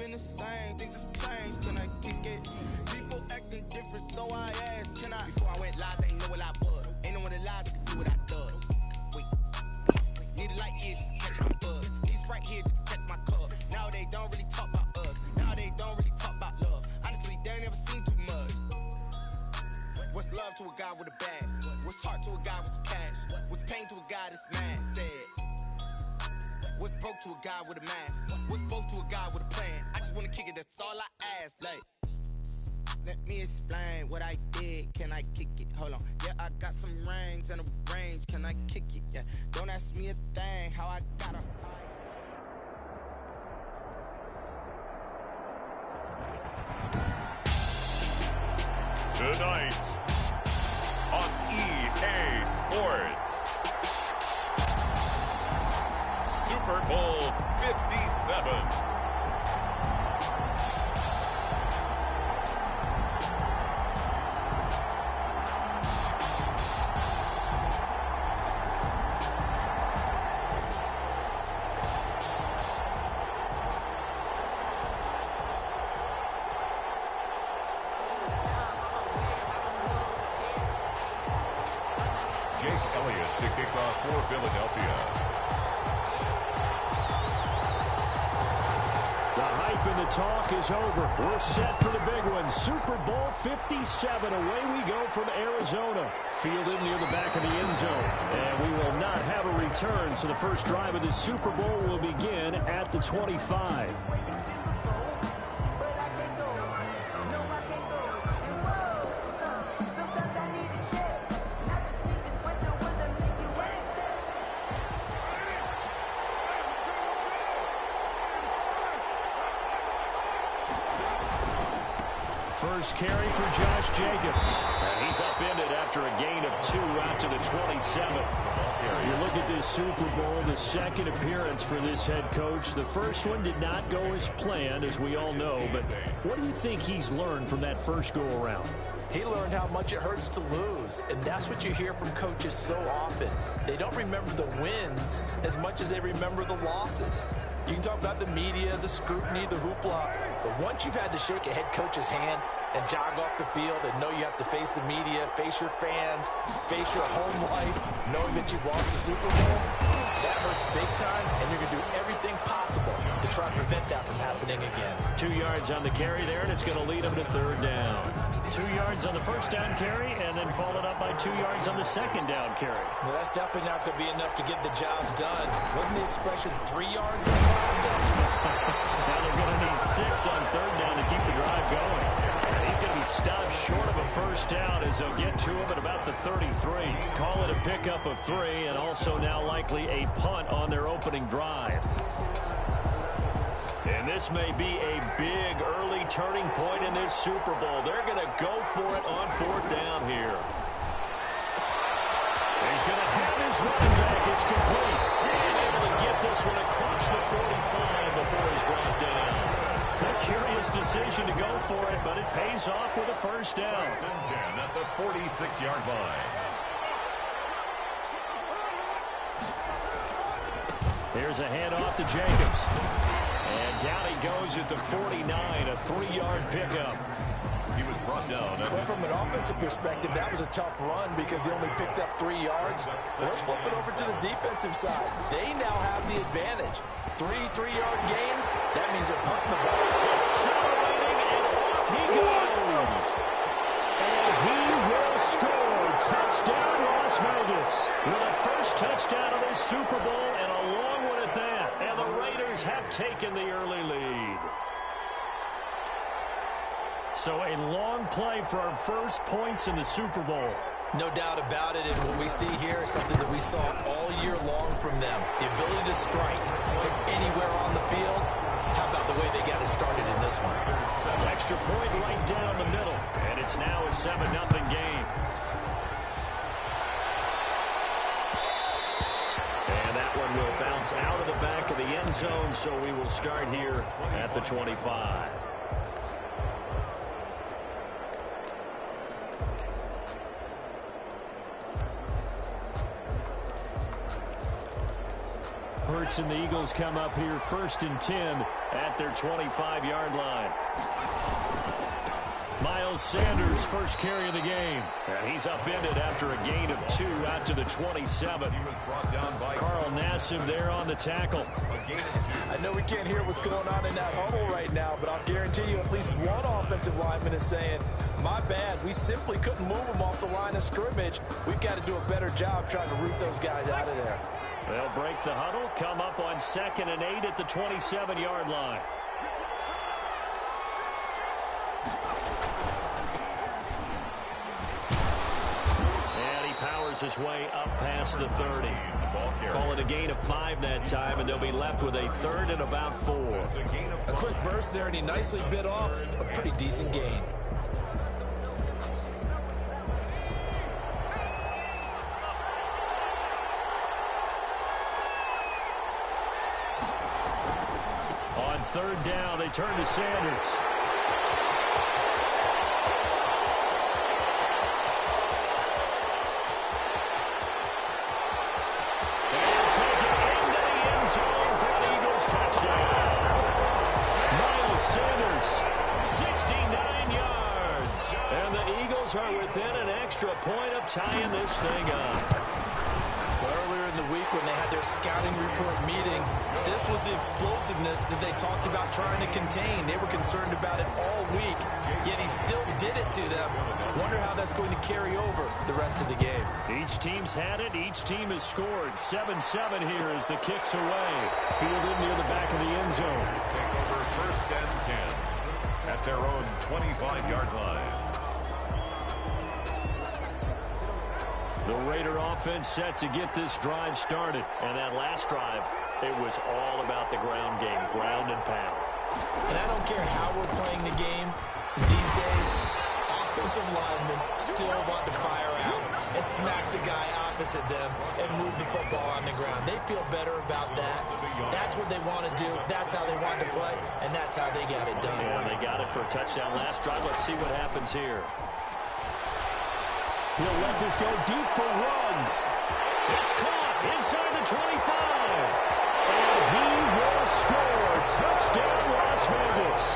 been the same, things have changed, can I kick it? People acting different, so I asked, can I? Before I went live, they ain't know what I was. Ain't no one alive that could do what I does. Wait, need a light here just to catch my buzz. These right here just to catch my cup. Now they don't really talk about us. Now they don't really talk about love. Honestly, they ain't never seen too much. What's love to a guy with a bag? What's heart to a guy with some cash? What's pain to a guy that's mad? Said. What's broke to a guy with a mask? What's broke to a guy with a plan? I just wanna kick it, that's all I ask. Like, let me explain what I did. Can I kick it? Hold on. Yeah, I got some rings and a range. Can I kick it? Yeah. Don't ask me a thing. How I gotta. Tonight on EA Sports, Super Bowl 57. To kick off for Philadelphia. The hype and the talk is over. We're set for the big one. Super Bowl 57. Away we go from Arizona. Fielded near the back of the end zone. And we will not have a return, so the first drive of the Super Bowl will begin at the 25. First carry for Josh Jacobs. And he's upended after a gain of 2 out to the 27th. You look at this Super Bowl, the second appearance for this head coach. The first one did not go as planned, as we all know. But what do you think he's learned from that first go-around? He learned how much it hurts to lose, and that's what you hear from coaches so often. They don't remember the wins as much as they remember the losses. You can talk about the media, the scrutiny, the hoopla, but once you've had to shake a head coach's hand and jog off the field and know you have to face the media, face your fans, face your home life, knowing that you've lost the Super Bowl, that hurts big time, and you're going to do everything possible to try to prevent that from happening again. 2 yards on the carry there, and it's going to lead them to third down. 2 yards on the first down carry, and then followed up by 2 yards on the second down carry. Well, that's definitely not going to be enough to get the job done. Wasn't the expression 3 yards on the job done? Now they're going to need 6 on third down to keep the drive going. And he's going to be stopped short of a first down as they'll get to him at about the 33. Call it a pickup of 3, and also now likely a punt on their opening drive. And this may be a big early turning point in this Super Bowl. They're going to go for it on fourth down here. He's going to have his running back. It's complete. And able to get this one across the 45 before he's brought down. A curious decision to go for it, but it pays off with a first down. 10 at the 46-yard line. Here's a handoff to Jacobs. And down he goes at the 49, a 3-yard pickup. He was brought down. Well, from an offensive perspective, that was a tough run because he only picked up 3 yards. Well, let's flip it over to the defensive side. They now have the advantage. 3 3-yard gains, that means they're punting the ball. Accelerating, and off he goes. And he will score. Touchdown, Las Vegas. With a first touchdown of this Super Bowl, and a long one at that. And the Raiders have taken the early lead. So a long play for our first points in the Super Bowl. No doubt about it, and what we see here is something that we saw all year long from them. The ability to strike from anywhere on the field. How about the way they got it started in this one? Extra point right down the middle, and it's now a 7-0 game. And that one will bounce out of the back of the end zone, so we will start here at the 25. Hurts and the Eagles come up here 1st and 10 at their 25-yard line. Miles Sanders, first carry of the game. And he's upended after a gain of 2 out to the 27. He was brought down by Carl Nassib there on the tackle. I know we can't hear what's going on in that huddle right now, but I'll guarantee you at least one offensive lineman is saying, my bad, we simply couldn't move them off the line of scrimmage. We've got to do a better job trying to root those guys out of there. They'll break the huddle, come up on 2nd and 8 at the 27-yard line. And he powers his way up past the 30. Call it a gain of 5 that time, and they'll be left with a 3rd and about 4. A quick burst there, and he nicely bit off a pretty decent gain. On 3rd down, they turn to Sanders. And taken into the end zone for an Eagles touchdown. Miles Sanders, 69 yards. And the Eagles are within an extra point of tying this thing up. Earlier in the week when they had their scouting report meeting, this was the explosiveness that they talked about trying to contain. They were concerned about it all week, yet he still did it to them. Wonder how that's going to carry over the rest of the game. Each team's had it. Each team has scored. 7-7 here as the kick's away. Fielded near the back of the end zone. take over 1st and 10 at their own 25-yard line. The Raider offense set to get this drive started. And that last drive, it was all about the ground game, ground and pound. And I don't care how we're playing the game these days, offensive linemen still want to fire out and smack the guy opposite them and move the football on the ground. They feel better about that. That's what they want to do. That's how they want to play, and that's how they got it done. Yeah, they got it for a touchdown last drive. Let's see what happens here. He'll let this go deep for Ruggs. It's caught inside the 25. And he will score. Touchdown, Las Vegas.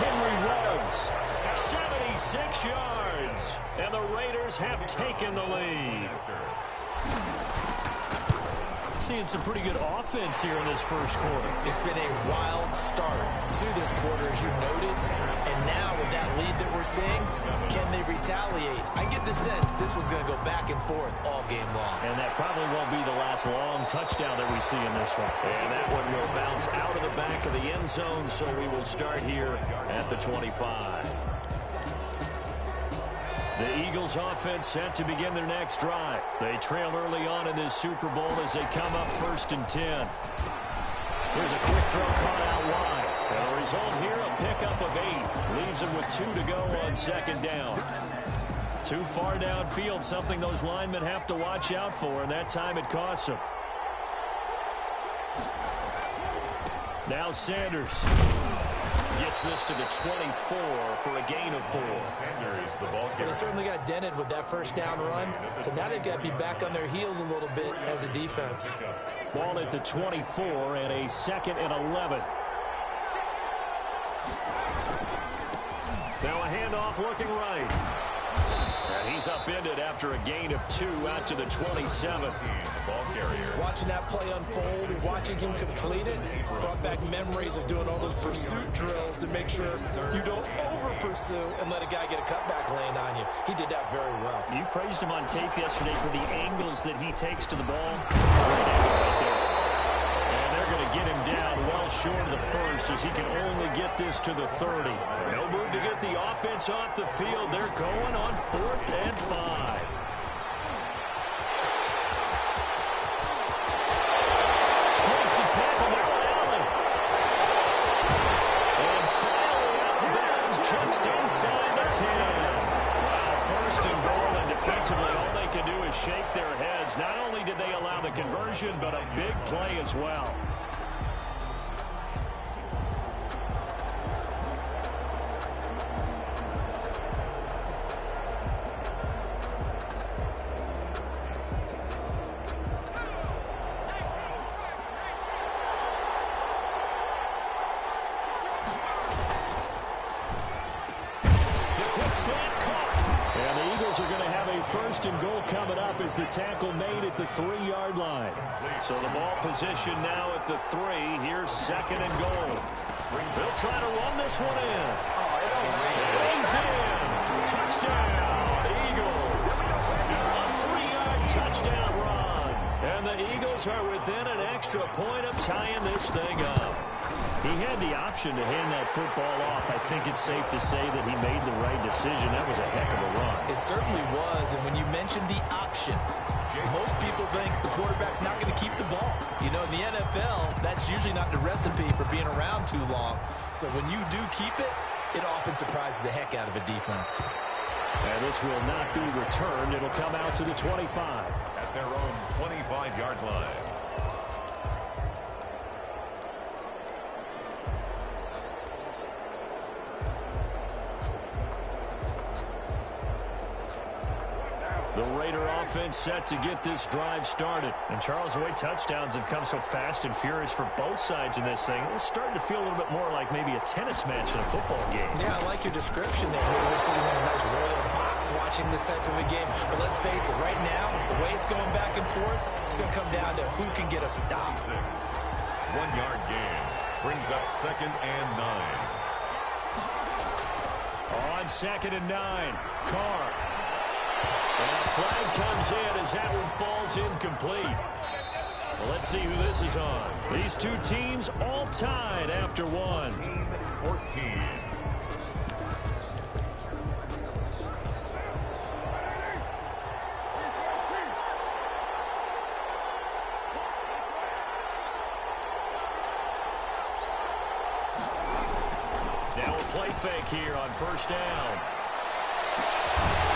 Henry Ruggs, 76 yards. And the Raiders have taken the lead. Seeing some pretty good offense here in this first quarter. It's been a wild start to this quarter, as you noted. And now with that lead that we're seeing, can they retaliate? I get the sense this one's going to go back and forth all game long. And that probably won't be the last long touchdown that we see in this one. And that one will bounce out of the back of the end zone, so we will start here at the 25. The Eagles offense set to begin their next drive. They trail early on in this Super Bowl as they come up 1st and 10. Here's a quick throw caught out wide. And the result here, a pickup of 8. Leaves them with 2 to go on 2nd down. Too far downfield, something those linemen have to watch out for, and that time it costs them. Now Sanders gets this to the 24 for a gain of 4. Sanders, the ball They carrier. certainly got dented with that first down run, so now they've got to be back on their heels a little bit as a defense. Ball at the 24 and a 2nd and 11. Now a handoff looking right. And he's upended after a gain of 2 out to the 27. Ball carrier. Watching that play unfold and watching him complete it brought back memories of doing all those pursuit drills to make sure you don't over-pursue and let a guy get a cutback lane on you. He did that very well. You praised him on tape yesterday for the angles that he takes to the ball. Great angle right there. And they're going to get him down well short of the first as he can only get this to the 30. No move to get the offense off the field. They're going on 4th and 5. Breaks the tackle now, Allen. And finally out of bounds just inside the 10. Wow, 1st and goal, and defensively all they can do is shake their heads. Not only did they allow the conversion, but a big play as well. slant caught. And the Eagles are going to have a first and goal coming up as the tackle made at the 3-yard line. So the ball position now at the 3. Here's second and goal. They'll try to run this one in. He's in. Touchdown, Eagles. A 3-yard touchdown run. And the Eagles are within an extra point of tying this thing up. He had the option to hand that football off. I think it's safe to say that he made the right decision. That was a heck of a run. It certainly was. And when you mentioned the option, most people think the quarterback's not going to keep the ball. You know, in the NFL, that's usually not the recipe for being around too long. So when you do keep it, it often surprises the heck out of a defense. And this will not be returned. It'll come out to the 25. At their own 25-yard line. The Raider offense set to get this drive started. And Charles, the way touchdowns have come so fast and furious for both sides in this thing, it's starting to feel a little bit more like maybe a tennis match in a football game. Yeah, I like your description there. Maybe we're sitting in a nice royal box watching this type of a game. But let's face it, right now, the way it's going back and forth, it's going to come down to who can get a stop. 1-yard gain brings up second and 9. On second and 9, Carr. And a flag comes in as that one falls incomplete. Well, let's see who this is on. These two teams all tied after one. 14. Now a play fake here on first down.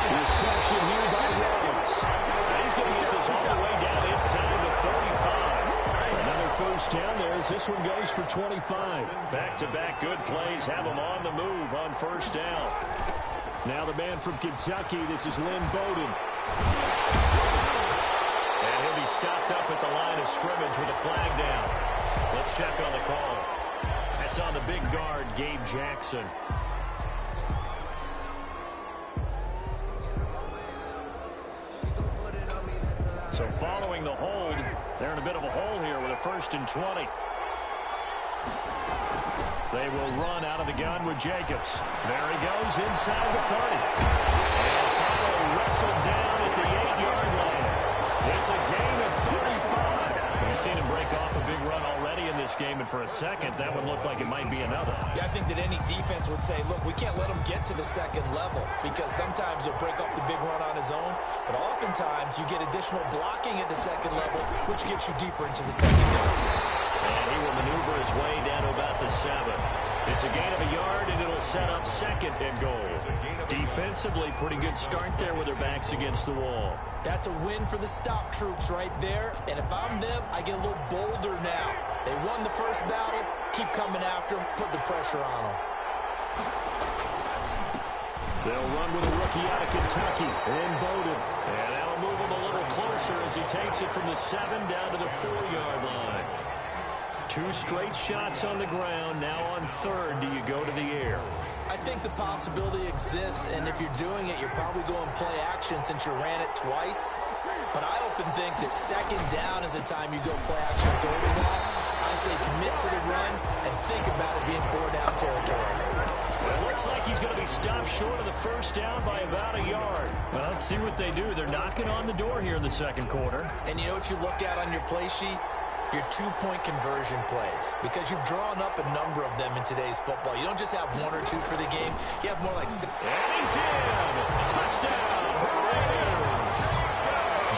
Reception here by Rhodes. He's going to get this all the way down inside the 35. Another first down there as this one goes for 25. Back-to-back good plays have him on the move on first down. Now the man from Kentucky, this is Lynn Bowden. And he'll be stopped up at the line of scrimmage with a flag down. Let's check on the call. That's on the big guard, Gabe Jackson. So following the hold, they're in a bit of a hole here with a first and 20. They will run out of the gun with Jacobs. There he goes inside the 30. And finally wrestled down at the 8-yard line. It's a gain of 35. We've seen him break off a big run already in this game, and for a second, that one looked like it might be another. Yeah, I think that any defense would say, look, we can't let him get to the second level because sometimes he'll break up the big run on his own, but oftentimes you get additional blocking at the second level, which gets you deeper into the second yard. And he will maneuver his way down to about the 7. It's a gain of a yard, and it'll set up second and goal. Defensively, pretty good start there with their backs against the wall. That's a win for the stop troops right there, and if I'm them, I get a little bolder now. They won the first battle, keep coming after them, put the pressure on them. They'll run with a rookie out of Kentucky, Lynn Bowden. And that'll move him a little closer as he takes it from the 7 down to the 4-yard line. 2 straight shots on the ground. Now on third, do you go to the air? I think the possibility exists, and if you're doing it, you're probably going play action since you ran it twice. But I often think that second down is the time you go play action throw the ball. I say commit to the run and think about it being 4-down territory. It looks like he's going to be stopped short of the first down by about a yard. Well, let's see what they do. They're knocking on the door here in the second quarter. And you know what you look at on your play sheet? Your 2-point conversion plays, because you've drawn up a number of them in today's football. You don't just have 1 or 2 for the game. You have more like 6. And he's in. Touchdown, Raiders.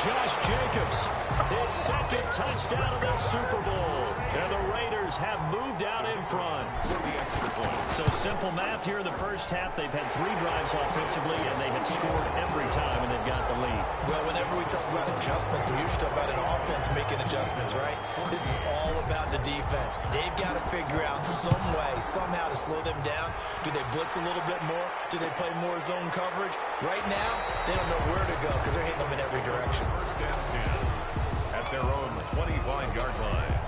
Josh Jacobs, his second touchdown of the Super Bowl. And the Raiders have moved out in front. So simple math here in the first half. They've had 3 drives offensively, and they have scored every time, and they've got the lead. Well, whenever we talk about adjustments, we usually talk about an offense making adjustments, right? This is all about the defense. They've got to figure out some way, somehow to slow them down. Do they blitz a little bit more? Do they play more zone coverage? Right now, they don't know where to go because they're hitting them in every direction. At their own 25-yard line.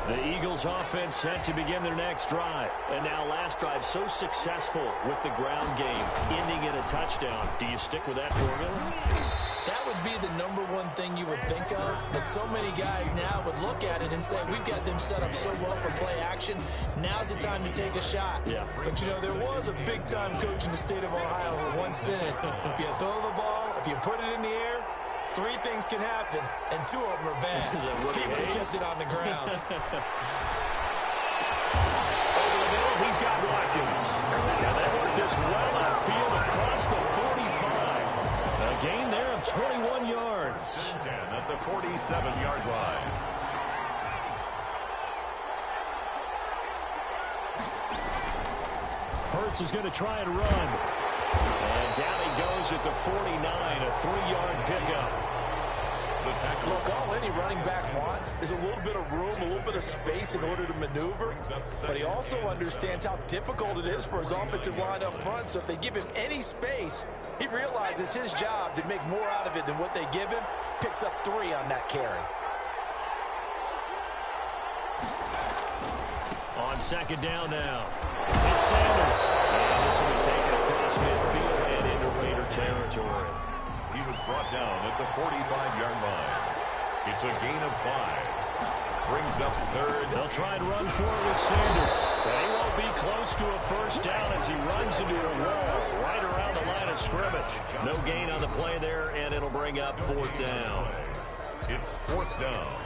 The Eagles offense set to begin their next drive. And now last drive so successful with the ground game, ending in a touchdown. Do you stick with that formula? That would be the number one thing you would think of, but so many guys now would look at it and say, we've got them set up so well for play action, now's the time to take a shot. Yeah. But, you know, there was a big-time coach in the state of Ohio who once said, if you throw the ball, if you put it in the air, 3 things can happen, and 2 of them are bad. He would have kept it on the ground. Over the middle, he's got Watkins. And they work this well outfield across the 45. A gain there of 21 yards. 10 at the 47-yard line. Hurts is going to try and run. And down he goes at the 49, a 3-yard pickup. Look, all any running back wants is a little bit of room, a little bit of space in order to maneuver. But he also understands how difficult it is for his offensive line up front. So if they give him any space, he realizes his job to make more out of it than what they give him. Picks up 3 on that carry. On second down now. It's Sanders. And this will be taken across midfield and into Raider territory. He was brought down at the 45-yard line. It's a gain of 5. Brings up 3rd. They'll try and run for it with Sanders. But he won't be close to a first down as he runs into a wall right around the line of scrimmage. No gain on the play there, and it'll bring up 4th down. It's 4th down.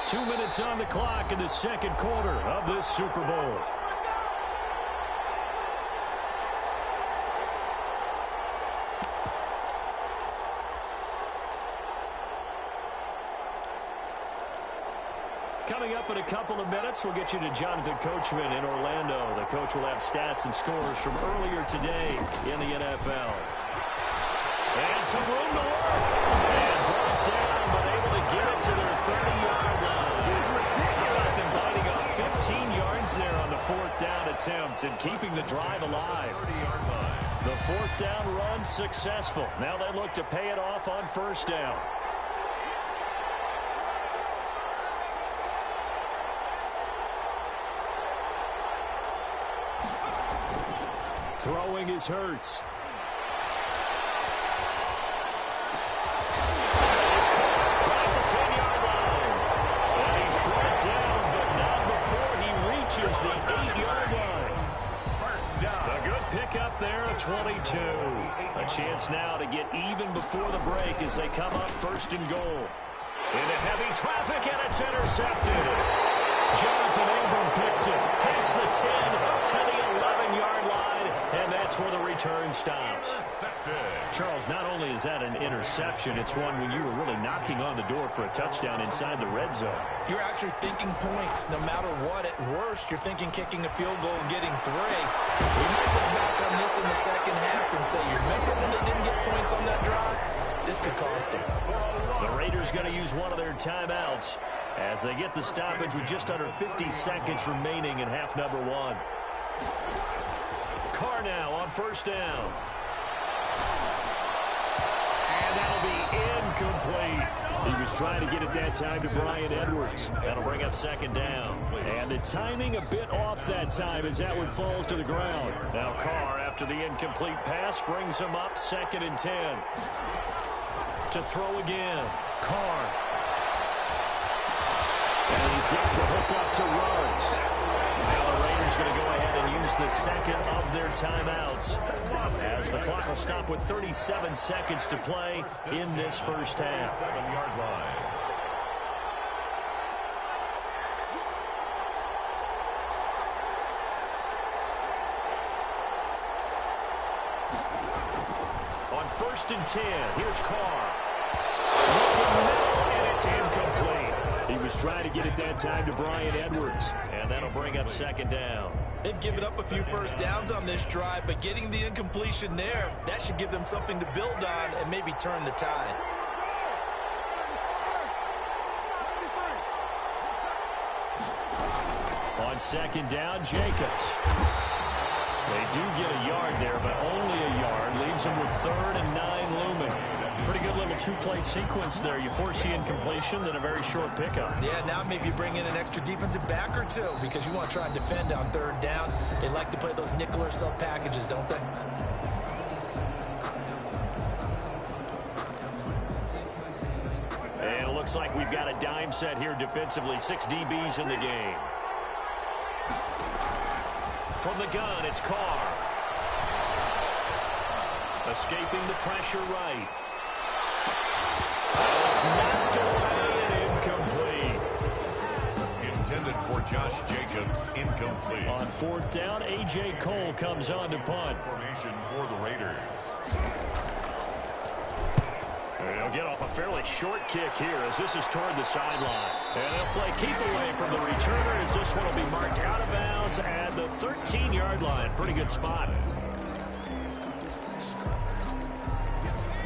Two minutes on the clock in the second quarter of this Super Bowl. Coming up in a couple of minutes, we'll get you to Jonathan Coachman in Orlando. The coach will have stats and scores from earlier today in the NFL. And some room to work. And brought down, but able to get it to their 30-yard line. Them biting off 15 yards there on the 4th down attempt and keeping the drive alive. The 4th down run successful. Now they look to pay it off on first down. Throwing is Hurts. Back to 10-yard line. And he's brought down, but not before he reaches the 8-yard line. First down. A good pickup there at 22. A chance now to get even before the break as they come up 1st and goal. Into heavy traffic, and it's intercepted. Jonathan Abram picks it, hits the 10 to the 11-yard line, and that's where the return stops. Charles, not only is that an interception, it's one when you were really knocking on the door for a touchdown inside the red zone. You're actually thinking points no matter what. At worst, you're thinking kicking a field goal and getting 3. We might look back on this in the second half and say, you remember when they didn't get points on that drive? This could cost them. The Raiders going to use one of their timeouts as they get the stoppage with just under 50 seconds remaining in half number 1. Carr now on first down. And that'll be incomplete. He was trying to get it that time to Bryan Edwards. That'll bring up second down. And the timing a bit off that time as that one falls to the ground. Now Carr, after the incomplete pass, brings him up 2nd and 10. To throw again. Carr. And he's got the hook up to Ruggs. Now the Raiders going to go ahead and use the second of their timeouts as the clock will stop with 37 seconds to play in this first half. 7-yard line. On 1st and 10, here's Carr. Looking middle, and it's incomplete. He was trying to get it that time to Bryan Edwards, and that'll bring up second down. They've given up a few first downs on this drive, but getting the incompletion there, that should give them something to build on and maybe turn the tide. On second down, Jacobs. They do get a yard there, but only a yard. Leaves them with 3rd and 9 looming. Pretty good little two-play sequence there. You force the incompletion, then a very short pickup. Yeah, now maybe you bring in an extra defensive back or two because you want to try and defend on 3rd down. They like to play those nickel or sub packages, don't they? And it looks like we've got a dime set here defensively. 6 DBs in the game. From the gun, it's Carr. Escaping the pressure right. It's knocked away and incomplete. Intended for Josh Jacobs, incomplete. On 4th down, A.J. Cole comes on to punt. Formation for the Raiders. They'll get off a fairly short kick here as this is toward the sideline. And they'll play keep away from the returner as this one will be marked out of bounds at the 13-yard line. Pretty good spot.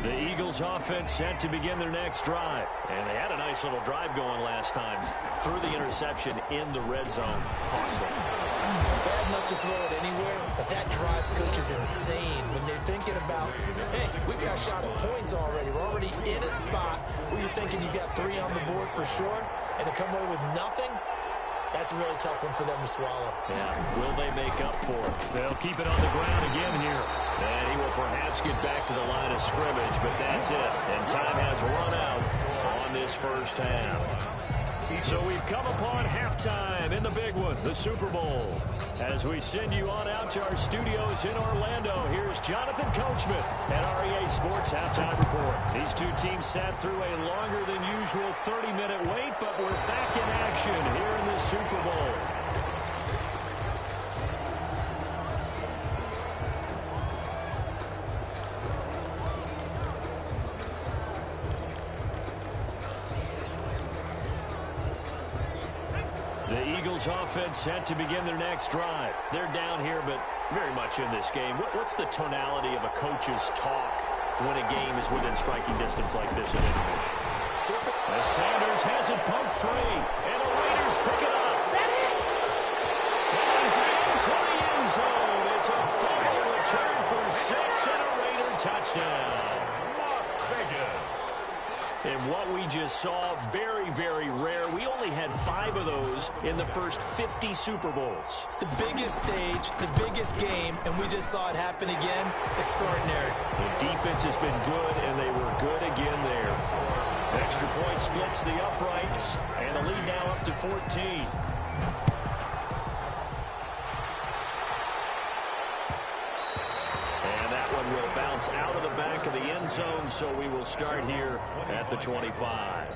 The Eagles offense set to begin their next drive. And they had a nice little drive going last time. Threw the interception in the red zone. Costly. Bad enough to throw it anywhere, but that drives coaches insane when they're thinking about, hey, we got a shot at points already. We're already in a spot where you're thinking you got 3 on the board for sure, and to come away with nothing, that's a really tough one for them to swallow. Yeah, will they make up for it? They'll keep it on the ground again here. And he will perhaps get back to the line of scrimmage, but that's it. And time has run out on this first half. So we've come upon halftime in the big one, the Super Bowl. As we send you on out to our studios in Orlando, here's Jonathan Coachman at REA Sports Halftime Report. These two teams sat through a longer than usual 30-minute wait, but we're back in action here in the Super Bowl. The Eagles offense set to begin their next drive. They're down here, but very much in this game. What's the tonality of a coach's talk when a game is within striking distance like this in intermission? As Sanders has it pumped free, and the Raiders pick it up. He's into the end zone. It's a fumble return for 6 and a Raider touchdown. Las Vegas. And what we just saw, very, very rare. We only had 5 of those in the first 50 Super Bowls. The biggest stage, the biggest game, and we just saw it happen again. Extraordinary. The defense has been good, and they were good again there. Extra point splits the uprights, and the lead now up to 14. Will bounce out of the back of the end zone, so we will start here at the 25.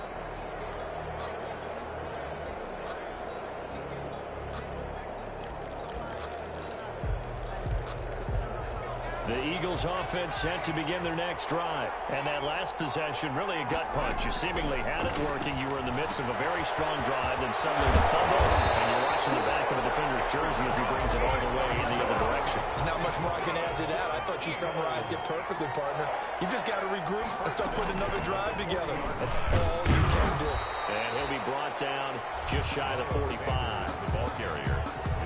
The Eagles offense set to begin their next drive. And that last possession, really a gut punch. You seemingly had it working. You were in the midst of a very strong drive, then suddenly the fumble, and you're watching the back of the defender's jersey as he brings it all the way in the other direction. There's not much more I can add to that. I thought you summarized it perfectly, partner. You just got to regroup and start putting another drive together. That's all you can do. And he'll be brought down just shy of the 45. The ball carrier.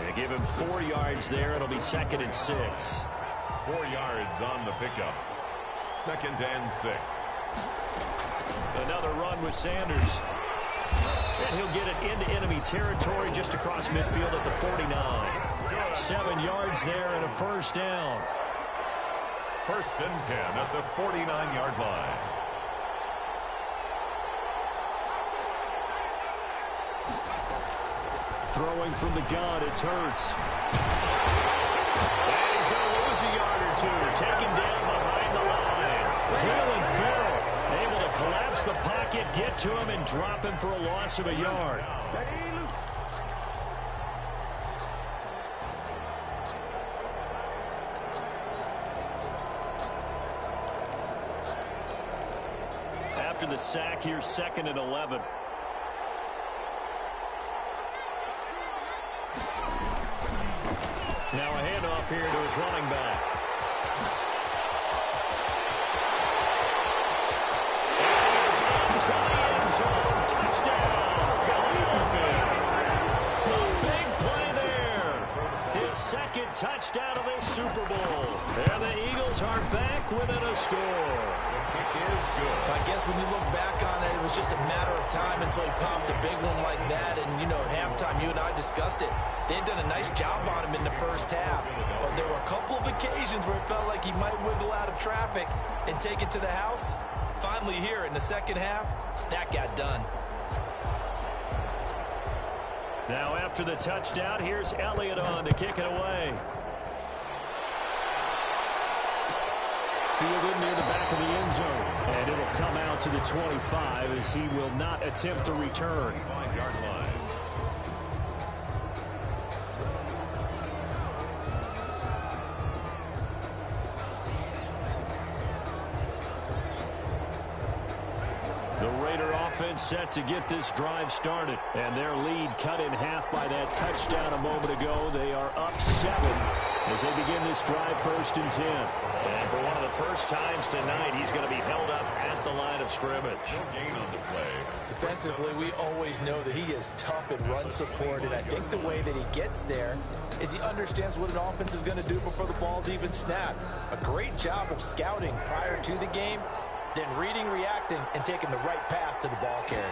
They give him 4 yards there. It'll be 2nd and 6. 4 yards on the pickup. 2nd and 6. Another run with Sanders. And he'll get it into enemy territory just across midfield at the 49. 7 yards there and a first down. 1st and 10 at the 49-yard line. Throwing from the gun, it's Hurts. And he's going to lose a yard or two. Taken down behind the line. Cleveland Farrell able to collapse the pocket, get to him, and drop him for a loss of a yard. After the sack, here's 2nd and 11. Now a handoff here to his running back. And he's into the end zone. Touchdown, Philadelphia. A big play touchdown of this Super Bowl. And the Eagles are back within a score. The kick is good. I guess when you look back on it, it was just a matter of time until he popped a big one like that. And, you know, at halftime, you and I discussed it. They had done a nice job on him in the first half. But there were a couple of occasions where it felt like he might wiggle out of traffic and take it to the house. Finally here in the second half, that got done. Now after the touchdown, here's Elliott on to kick it away. Fielded near the back of the end zone. And it'll come out to the 25 as he will not attempt to return. 5-yard line. Offense set to get this drive started, and their lead cut in half by that touchdown a moment ago. They are up 7 as they begin this drive 1st and 10. And for one of the first times tonight, he's going to be held up at the line of scrimmage. No gain on the play. Defensively, we always know that he is tough in run support, and I think the way that he gets there is he understands what an offense is going to do before the ball's even snapped. A great job of scouting prior to the game, then reading, reacting, and taking the right path to the ball carrier.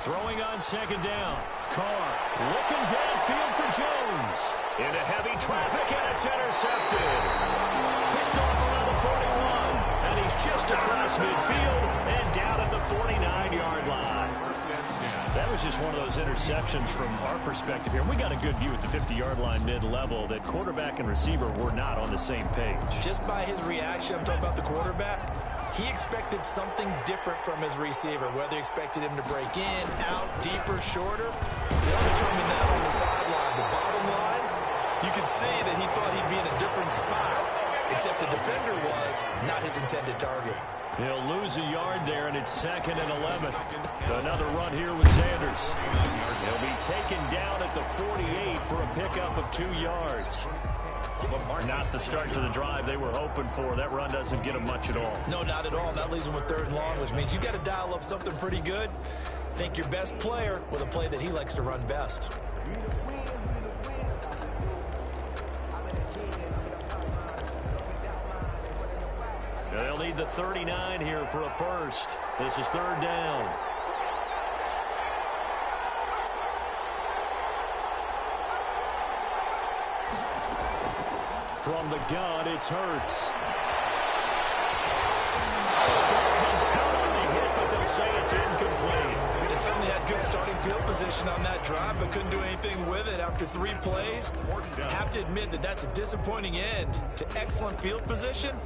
Throwing on 2nd down. Carr looking downfield for Jones. Into heavy traffic, and it's intercepted. Picked off around the 41, and he's just across midfield and down at the 49-yard line. That was just one of those interceptions from our perspective here. We got a good view at the 50-yard line mid-level that quarterback and receiver were not on the same page. Just by his reaction, I'm talking about the quarterback, he expected something different from his receiver, whether he expected him to break in, out, deeper, shorter. They'll determine that on the sideline. The bottom line, you could see that he thought he'd be in a different spot, except the defender was not his intended target. He'll lose a yard there, and it's 2nd and 11. Another run here with Sanders. He'll be taken down at the 48 for a pickup of 2 yards. Not the start to the drive they were hoping for. That run doesn't get them much at all. No, not at all. That leaves them with 3rd and long, which means you got to dial up something pretty good. Think your best player with a play that he likes to run best. They'll need the 39 here for a first. This is 3rd down. From the gun, it's Hurts. Comes out on the hit, but they'll say it's incomplete. They certainly had good starting field position on that drive, but couldn't do anything with it after 3 plays. Have to admit that that's a disappointing end to excellent field position.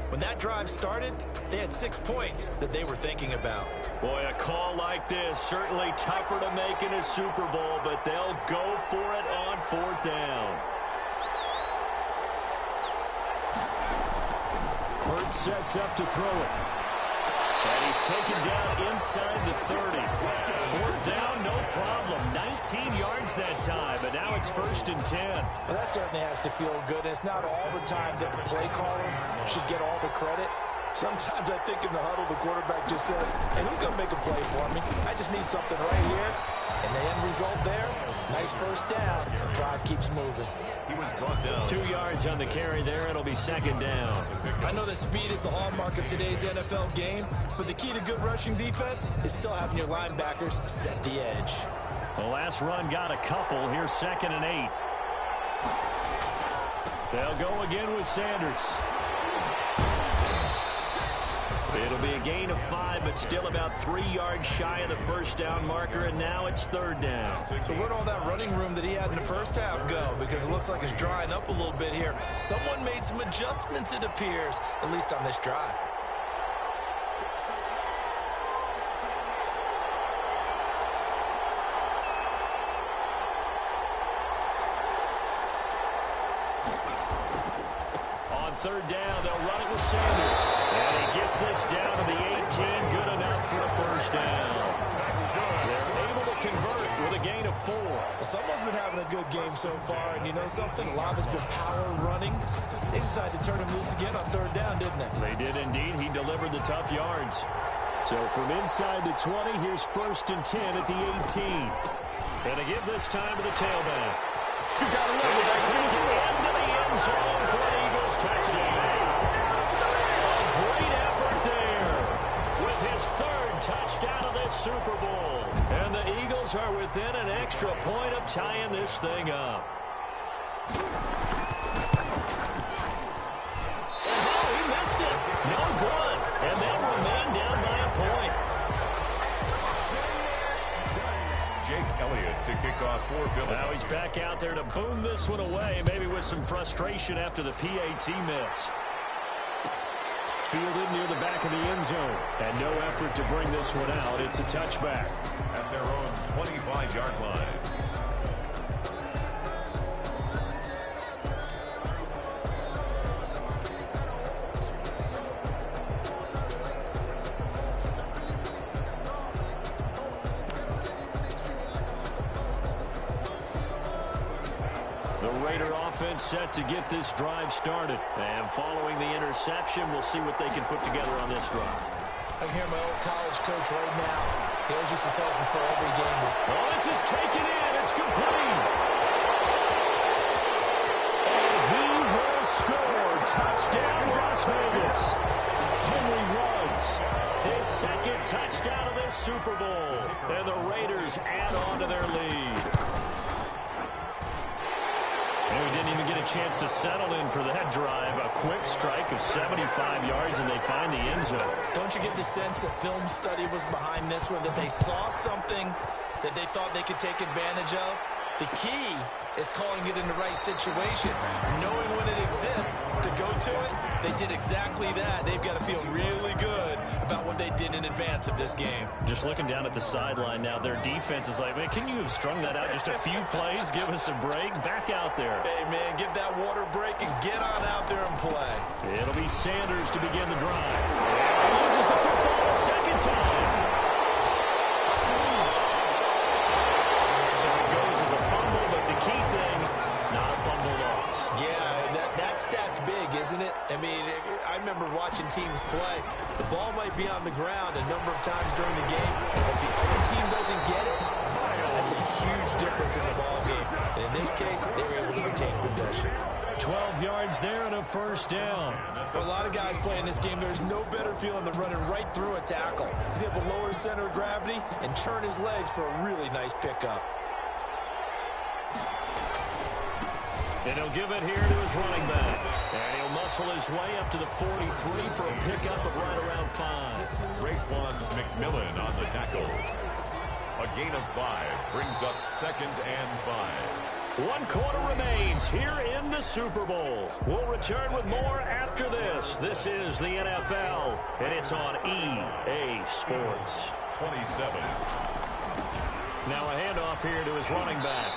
When that drive started, they had 6 points that they were thinking about. Boy, a call like this, certainly tougher to make in a Super Bowl, but they'll go for it on 4th down. Hurts sets up to throw it. And he's taken down inside the 30. 4th down, no problem. 19 yards that time, but now it's 1st and 10. Well, that certainly has to feel good. It's not all the time that the play caller should get all the credit. Sometimes I think in the huddle, the quarterback just says, hey, who's going to make a play for me? I just need something right here. And the end result there, nice 1st down. Drive keeps moving. He was brought down. 2 yards on the carry there. It'll be 2nd down. I know that speed is the hallmark of today's NFL game, but the key to good rushing defense is still having your linebackers set the edge. The last run got a couple. Here's 2nd and 8. They'll go again with Sanders. It'll be a gain of 5, but still about 3 yards shy of the 1st down marker, and now it's 3rd down. So where'd all that running room that he had in the first half go? Because it looks like it's drying up a little bit here. Someone made some adjustments, it appears, at least on this drive. On 3rd down, they'll run it with Sanders. And he gets this down to the 18. Good enough for a 1st down. They're able to convert with a gain of 4. Well, someone's been having a good game so far, and you know something? A lot has been power running. They decided to turn him loose again on 3rd down, didn't they? They did indeed. He delivered the tough yards. So from inside the 20, here's 1st and 10 at the 18. And they give this time to the tailback. You got to love it. That's into the end zone for an Eagles touchdown. A great effort there with his third touchdown of this Super Bowl. And the Eagles are within an extra point of tying this thing up. Oh, he missed it. No good. And they'll remain down by a point. Jake Elliott to kick off for Billy. Now he's back out there to boom this one away, maybe with some frustration after the PAT miss. Fielded near the back of the end zone. And no effort to bring this one out. It's a touchback. At their own 25-yard line. The Raider offense set to get this drive started. And following the interception, we'll see what they can put together on this drive. I hear my old college coach right now. He always used to tell us before every game that, oh, this is taken in. It's complete. And he will score. Touchdown, Las Vegas. Henry Ruggs, his second touchdown of this Super Bowl. And the Raiders add on to their lead. And we didn't even get a chance to settle in for that drive. A quick strike of 75 yards, and they find the end zone. don't you get the sense that film study was behind this one, that they saw something that they thought they could take advantage of? The key is calling it in the right situation, knowing when it exists to go to it. They did exactly that. They've got to feel really good about what they did in advance of this game. Just looking down at the sideline now, their defense is like, man, can you have strung that out just a few plays? Give us a break. Back out there. Hey, man, give that water break and get on out there and play. It'll be Sanders to begin the drive. He loses the football a second time. So it goes as a fumble, but the key thing, not a fumble loss. Yeah, that stat's big, isn't it? I mean, I remember watching teams play. The ball might be on the ground a number of times during the game. If the other team doesn't get it, that's a huge difference in the ball game. And in this case, they were able to retain possession. 12 yards there and a first down. For a lot of guys playing this game, there's no better feeling than running right through a tackle. He's able to lower his center of gravity and churn his legs for a really nice pickup. And he'll give it here to his running back. And he'll muscle his way up to the 43 for a pickup of right around 5. Raekwon McMillan on the tackle. A gain of 5 brings up 2nd and 5. 1 quarter remains here in the Super Bowl. We'll return with more after this. This is the NFL, and it's on EA Sports. 27. Now a handoff here to his running back.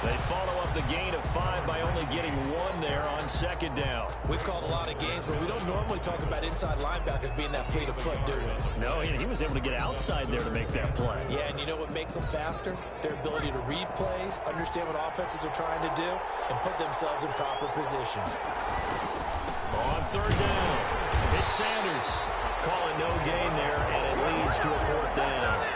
They follow up the gain of 5 by only getting 1 there on 2nd down. We've called a lot of games, but we don't normally talk about inside linebackers being that fleet of foot, do we? No, he was able to get outside there to make that play. Yeah, and you know what makes them faster? Their ability to read plays, understand what offenses are trying to do, and put themselves in proper position. On 3rd down, it's Sanders. Calling no gain there, and it leads to a 4th down.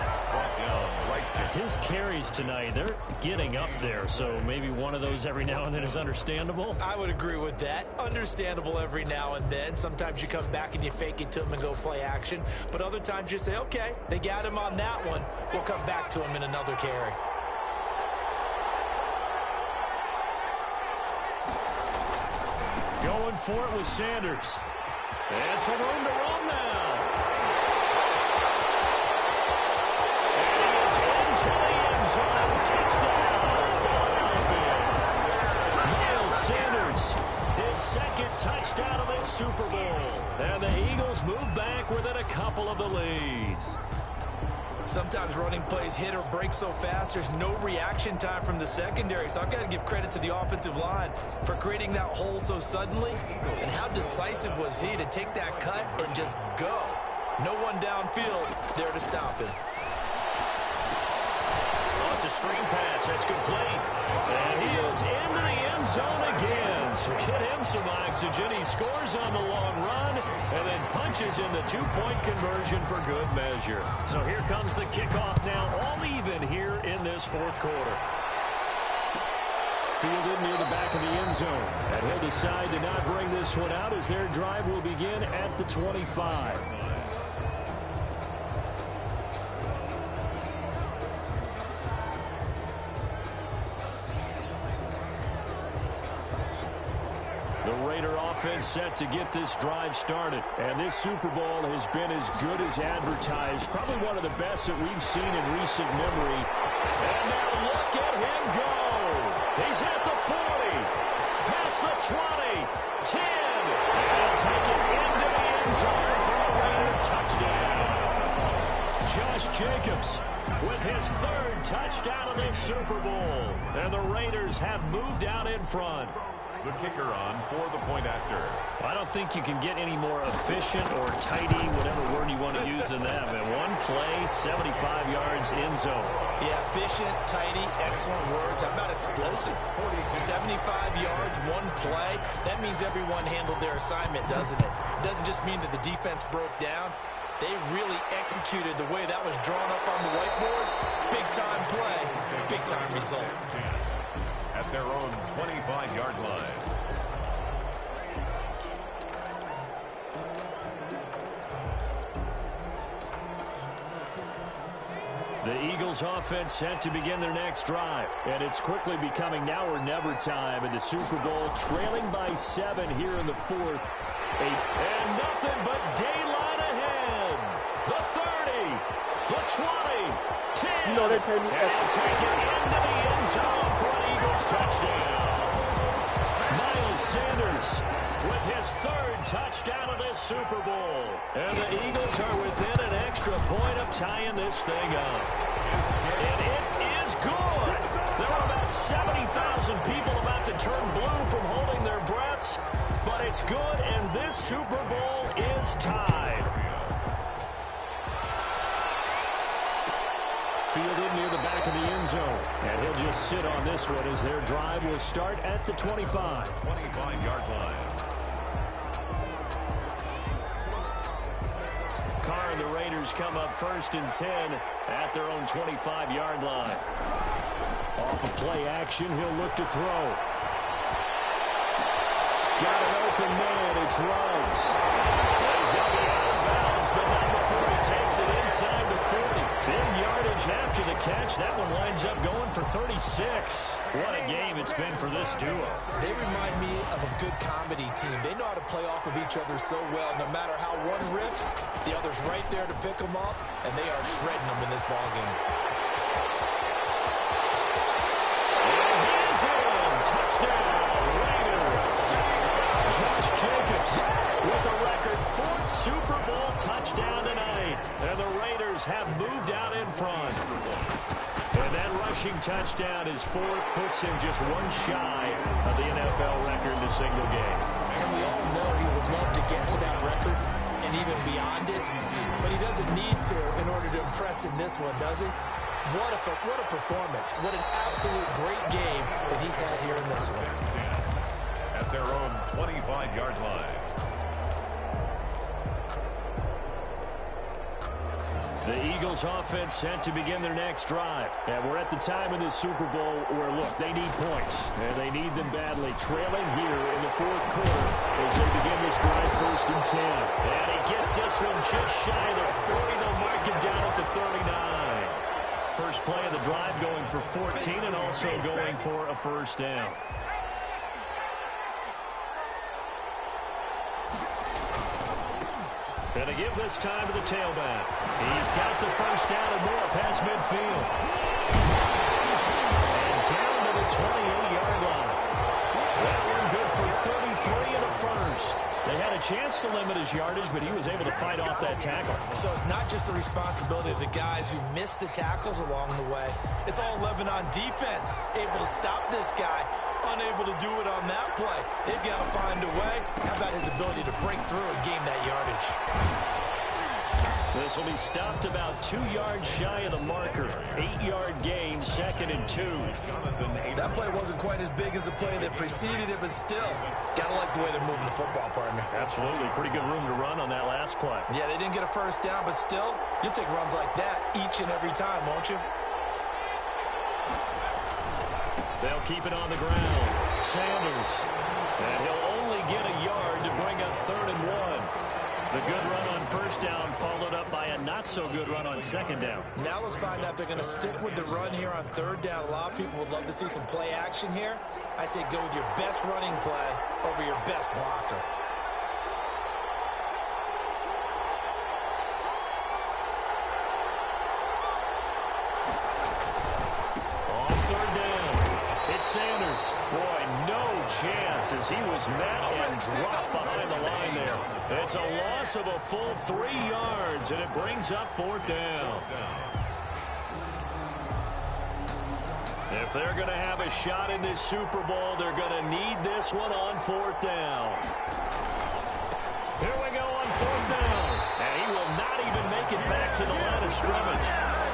His carries tonight, they're getting up there, so maybe one of those every now and then is understandable. I would agree with that. Understandable every now and then. Sometimes you come back and you fake it to him and go play action. But other times you say, okay, they got him on that one. We'll come back to him in another carry. Going for it with Sanders. And some room to run now. To the end zone, touchdown, Philadelphia. Miles Sanders, his 2nd touchdown of this Super Bowl. And the Eagles move back within a couple of the lead. Sometimes running plays hit or break so fast, there's no reaction time from the secondary. So I've got to give credit to the offensive line for creating that hole so suddenly. And how decisive was he to take that cut and just go? No one downfield there to stop him. It's a screen pass. That's complete. And he is into the end zone again. So get him some oxygen. He scores on the long run and then punches in the 2-point conversion for good measure. So here comes the kickoff now, all even here in this 4th quarter. Fielded near the back of the end zone. And he'll decide to not bring this one out as their drive will begin at the 25. The Raider offense set to get this drive started. And this Super Bowl has been as good as advertised. Probably one of the best that we've seen in recent memory. And now look at him go. He's at the 40. Past the 20. 10. And take it into the end zone for a Raider touchdown. Josh Jacobs with his third touchdown of this Super Bowl. And the Raiders have moved out in front. The kicker on for the point after. I don't think you can get any more efficient or tidy, whatever word you want to use in that. And one play, 75 yards in zone. Yeah, efficient, tidy, excellent words. How about explosive? 75 yards, one play. That means everyone handled their assignment, doesn't it? It doesn't just mean that the defense broke down. They really executed the way that was drawn up on the whiteboard. Big-time play, big-time result. At their own 25-yard line. The Eagles offense set to begin their next drive. And it's quickly becoming now or never time in the Super Bowl, trailing by 7 here in the fourth. And nothing but daylight ahead. The 30, the 20, 10. You know they pay me and take it into the end zone for an Eagles touchdown. Miles Sanders with his third touchdown of this Super Bowl. And the Eagles are within an extra point of tying this thing up. And it is good. There are about 70,000 people about to turn blue from holding their breaths. But it's good, and this Super Bowl is tied. Fielded near the back of the end zone. And he'll just sit on this one as their drive will start at the 25. 25-yard line. Carr and the Raiders come up 1st and 10 at their own 25-yard line. Off of play action, he'll look to throw. Got an open man, it's Ruggs. He's going to be out of bounds, but not before he takes it inside the 40. Big yardage after the catch. That one winds up going for 36. What a game it's been for this duo. They remind me of a good comedy team. They know how to play off of each other so well. No matter how one riffs, the other's right there to pick them up, and they are shredding them in this ballgame. And he's in. Touchdown, Raiders. Josh Jacobs with a record 4th Super Bowl touchdown tonight. And the Raiders have moved out in front. And that rushing touchdown is 4th, puts him just one shy of the NFL record in a single game. And we all know he would love to get to that record and even beyond it, but he doesn't need to in order to impress in this one, does he? What a performance. What an absolute great game that he's had here in this one. At their own 25-yard line. The Eagles offense set to begin their next drive. And we're at the time in this Super Bowl where, look, they need points. And they need them badly. Trailing here in the 4th quarter as they begin this drive 1st and 10. And he gets this one just shy of the 40. They'll mark him down at the 39. First play of the drive going for 14 and also going for a first down. And to give this time to the tailback. He's got the first down and more past midfield. And down to the 28-yard line. That one good for 33 and a first. They had a chance to limit his yardage, but he was able to fight off that tackle. So it's not just the responsibility of the guys who missed the tackles along the way. It's all 11 on defense. Able to stop this guy. Unable to do it on that play. They've got to find a way. How about his ability to break through and gain that yardage? This will be stopped about 2 yards shy of the marker. 8-yard gain, 2nd and 2. That play wasn't quite as big as the play that preceded it, but still, gotta like the way they're moving the football, partner. Absolutely. Pretty good room to run on that last play. Yeah, they didn't get a first down, but still, you'll take runs like that each and every time, won't you? They'll keep it on the ground. Sanders. And he'll only get a yard to bring up 3rd and 1. The good run on first down followed up by a not-so-good run on second down. Now let's find out if they're going to stick with the run here on 3rd down. A lot of people would love to see some play action here. I say go with your best running play over your best blocker. On 3rd down, it's Sanders. Boy, no chance as he was met and dropped behind the line there. It's a loss of a full 3 yards, and it brings up 4th down. If they're going to have a shot in this Super Bowl, they're going to need this one on 4th down. Here we go on 4th down. And he will not even make it back to the line of scrimmage.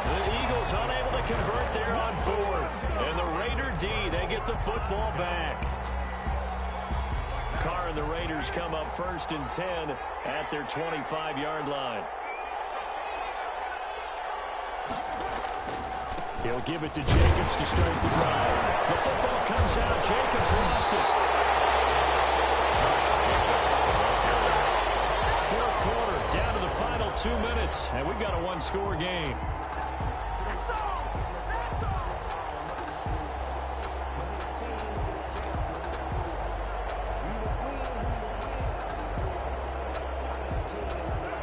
The Eagles unable to convert there on 4th. And the Raider D, they get the football back. Carr and the Raiders come up 1st and 10 at their 25-yard line. He'll give it to Jacobs to start the drive. The football comes out. Jacobs lost it. 4th quarter, down to the final 2 minutes, and we've got a 1-score game.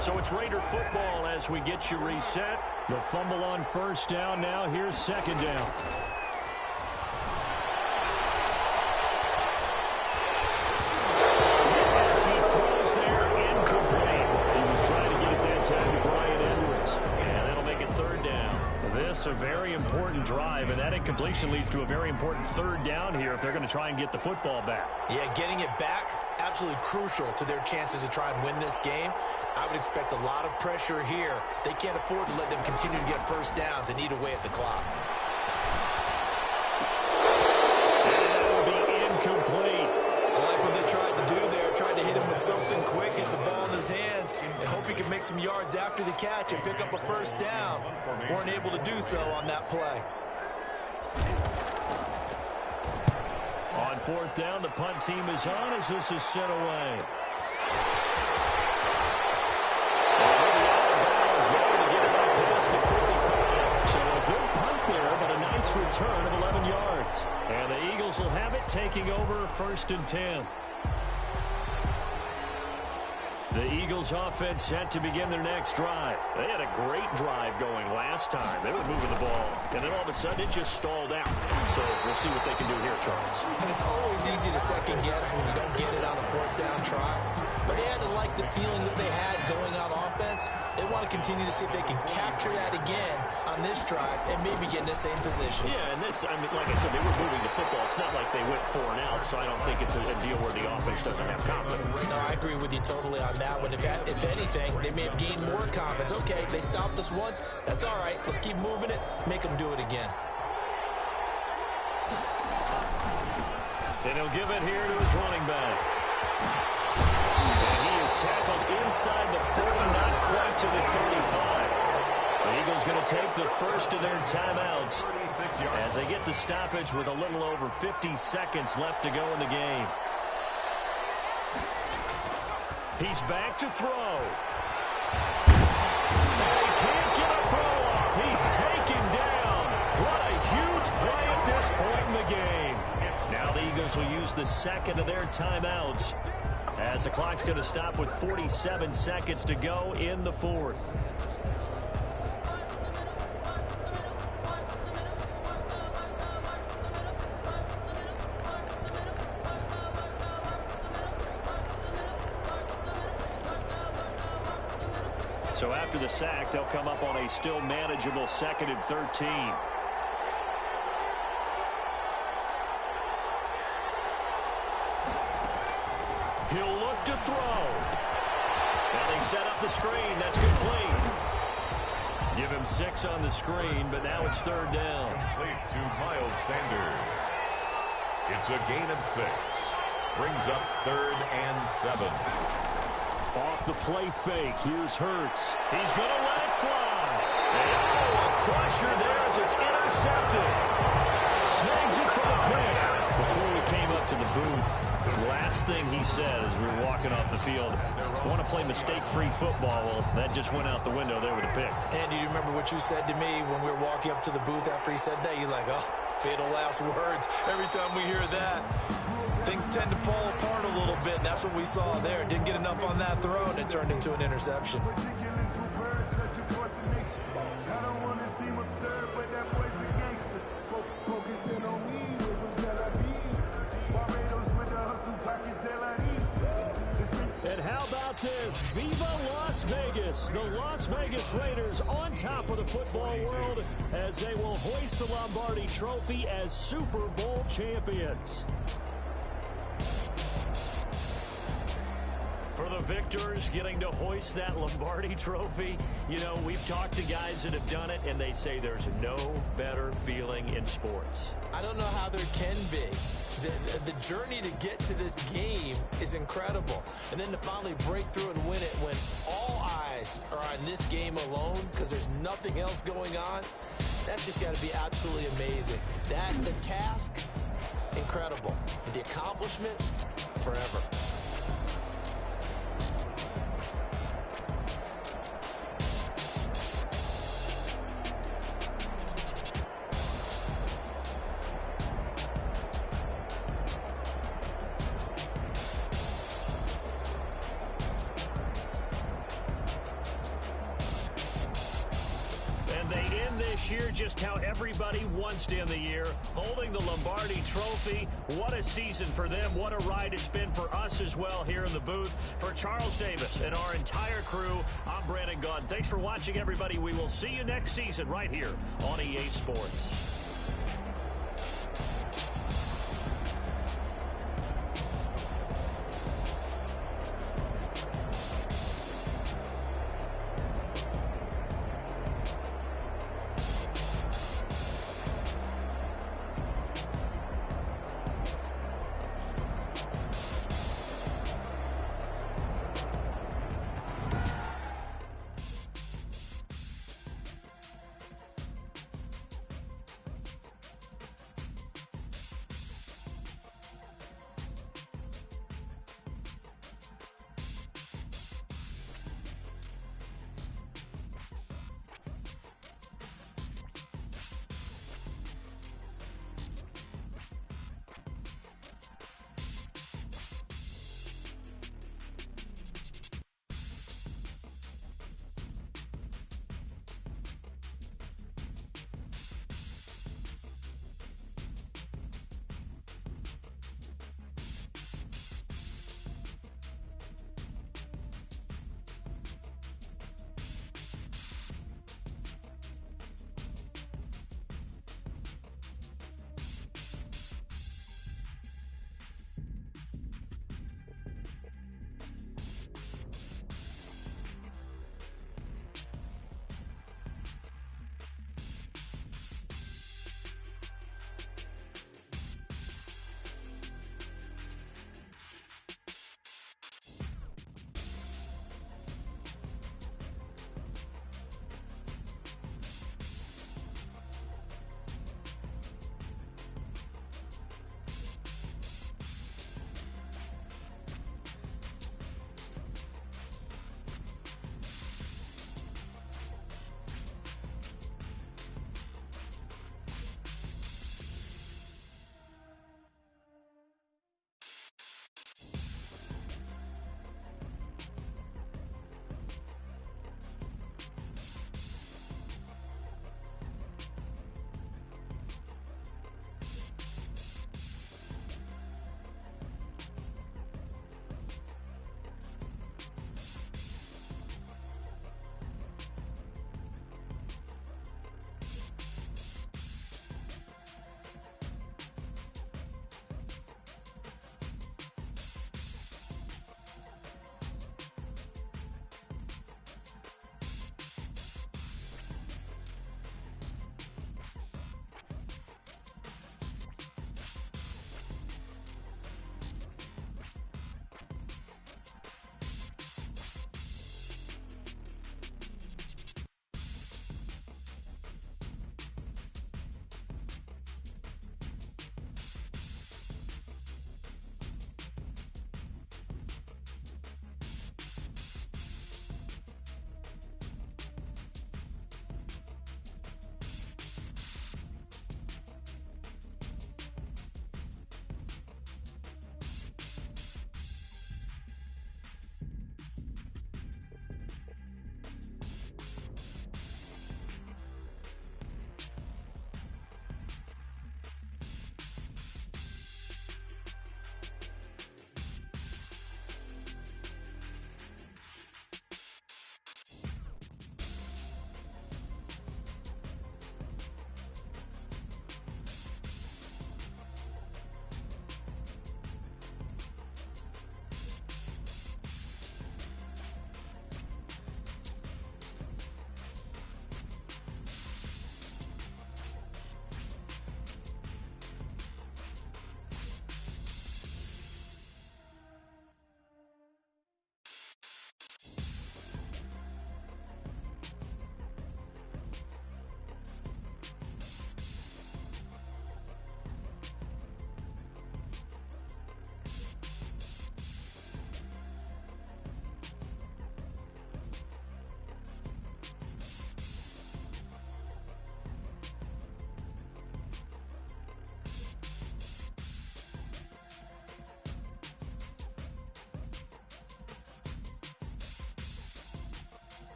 So it's Raider football as we get you reset. The fumble on first down now. Here's second down. As he throws there, incomplete. He was trying to get it that time to Brian Edwards. And that'll make it 3rd down. This a very important drive, and that incompletion leads to a very important 3rd down here if they're going to try and get the football back. Yeah, getting it back, absolutely crucial to their chances to try and win this game. I would expect a lot of pressure here. They can't afford to let them continue to get first downs and eat away at the clock. And that will be incomplete. I like what they tried to do there, tried to hit him with something quick, get the ball in his hands, and hope he can make some yards after the catch and pick up a first down. Weren't able to do so on that play. On 4th down, the punt team is on as this is sent away. So a good punt there, but a nice return of 11 yards. And the Eagles will have it, taking over 1st and 10. The Eagles offense set to begin their next drive. They had a great drive going last time. They were moving the ball, and then all of a sudden it just stalled out. So we'll see what they can do here, Charles. And it's always easy to second guess when you don't get it on a 4th down try. But they had to like the feeling that they had going out offense. They want to continue to see if they can capture that again on this drive and maybe get in the same position. Yeah, and that's, I mean, like I said, they were moving the football. It's not like they went 4 and out, so I don't think it's a deal where the offense doesn't have confidence. No, I agree with you totally on that one. If anything, they may have gained more confidence. Okay, they stopped us once. That's all right. Let's keep moving it. Make them do it again. And he'll give it here to his running back. And he is tackled inside the 40, not quite to the 35. The Eagles going to take the first of their timeouts as they get the stoppage with a little over 50 seconds left to go in the game. He's back to throw. He can't get a throw off. He's taken down. What a huge play at this point in the game. Now the Eagles will use the second of their timeouts as the clock's going to stop with 47 seconds to go in the 4th. So after the sack, they'll come up on a still manageable 2nd and 13. He'll look to throw. And they set up the screen. That's complete. Give him 6 on the screen, but now it's 3rd down. Complete to Miles Sanders. It's a gain of 6. Brings up 3rd and 7. Off the play fake, here's Hurts. He's going to let it fly. And a crusher there as it's intercepted. Snags it from the the booth, last thing he said as we were walking off the field, I want to play mistake-free football. Well, that just went out the window there with a pick. And do you remember what you said to me when we were walking up to the booth after he said that? You're like, oh, fatal last words. Every time we hear that, things tend to fall apart a little bit, and that's what we saw there. Didn't get enough on that throw, and it turned into an interception. And how about this? Viva Las Vegas! The Las Vegas Raiders on top of the football world as they will hoist the Lombardi Trophy as Super Bowl champions. For the victors getting to hoist that Lombardi Trophy, you know, we've talked to guys that have done it, and they say there's no better feeling in sports. I don't know how there can be. The journey to get to this game is incredible. And then to finally break through and win it when all eyes are on this game alone because there's nothing else going on, that's just got to be absolutely amazing. The task, incredible. The accomplishment, forever. This year, just how everybody wants to end the year, holding the Lombardi Trophy. What a season for them. What a ride it's been for us as well here in the booth. For Charles Davis and our entire crew, I'm Brandon Gunn. Thanks for watching, everybody. We will see you next season right here on EA Sports.